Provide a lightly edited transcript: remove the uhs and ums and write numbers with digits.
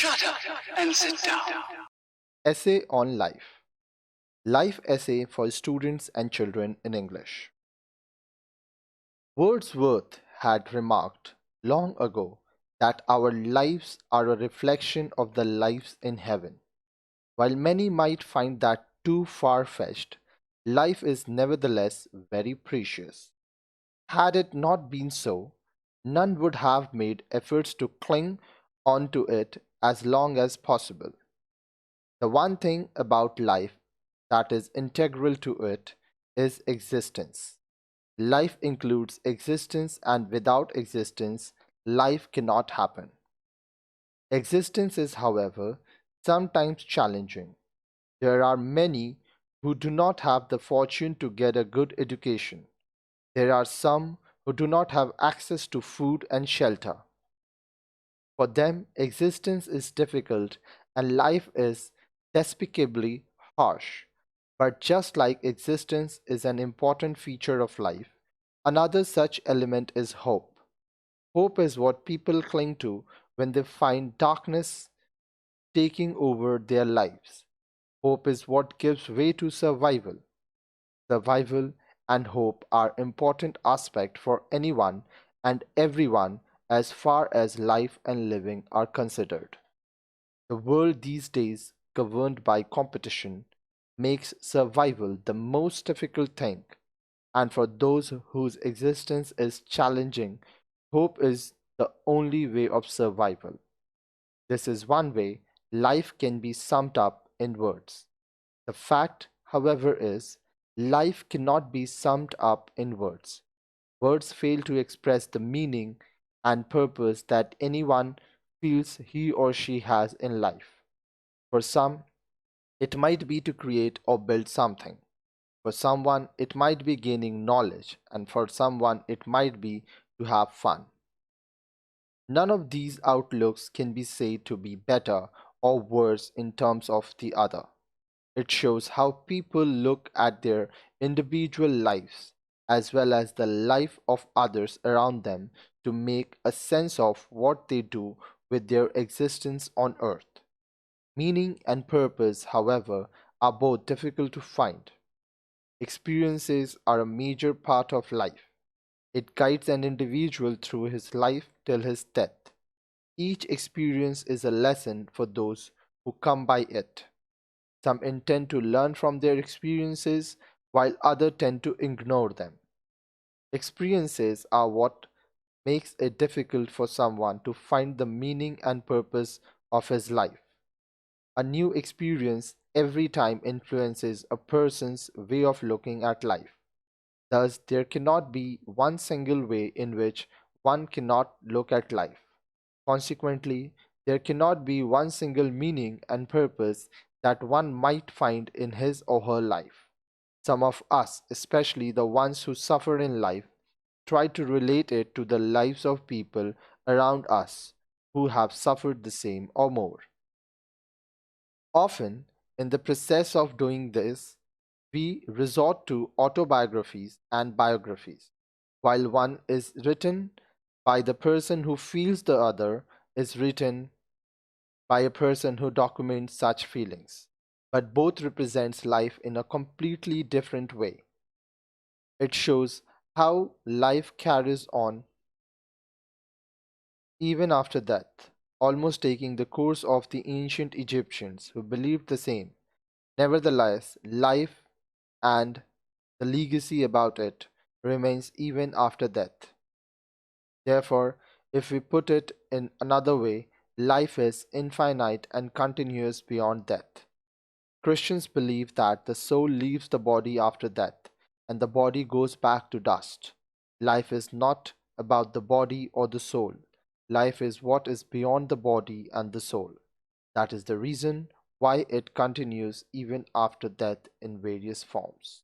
Shut up and sit down. Essay on Life. Life essay for students and children in English. Wordsworth had remarked long ago that our lives are a reflection of the lives in heaven. While many might find that too far fetched, life is nevertheless very precious. Had it not been so, none would have made efforts to cling on to it as long as possible. The one thing about life that is integral to it is existence. Life includes existence, and without existence, life cannot happen. Existence is, however, sometimes challenging. There are many who do not have the fortune to get a good education. There are some who do not have access to food and shelter. For them, existence is difficult and life is despicably harsh. But just like existence is an important feature of life, another such element is hope. Hope is what people cling to when they find darkness taking over their lives. Hope is what gives way to survival. Survival and hope are important aspects for anyone and everyone as far as life and living are considered. The world these days, governed by competition, makes survival the most difficult thing, and for those whose existence is challenging, hope is the only way of survival. This is one way life can be summed up in words. The fact, however, is life cannot be summed up in words. Words fail to express the meaning and purpose that anyone feels he or she has in life. For some, it might be to create or build something. For someone, it might be gaining knowledge, and for someone, it might be to have fun. None of these outlooks can be said to be better or worse in terms of the other. It shows how people look at their individual lives as well as the life of others around them to make a sense of what they do with their existence on earth. Meaning and purpose, however, are both difficult to find. Experiences are a major part of life. It guides an individual through his life till his death. Each experience is a lesson for those who come by it. Some intend to learn from their experiences, while others tend to ignore them. Experiences are what makes it difficult for someone to find the meaning and purpose of his life. A new experience every time influences a person's way of looking at life. Thus, there cannot be one single way in which one cannot look at life. Consequently, there cannot be one single meaning and purpose that one might find in his or her life. Some of us, especially the ones who suffer in life, try to relate it to the lives of people around us who have suffered the same or more. Often, in the process of doing this, we resort to autobiographies and biographies. While one is written by the person who feels, the other is written by a person who documents such feelings. But both represents life in a completely different way. It shows how life carries on even after death, almost taking the course of the ancient Egyptians who believed the same. Nevertheless, life and the legacy about it remains even after death. Therefore, if we put it in another way, life is infinite and continuous beyond death. Christians believe that the soul leaves the body after death and the body goes back to dust. Life is not about the body or the soul. Life is what is beyond the body and the soul. That is the reason why it continues even after death in various forms.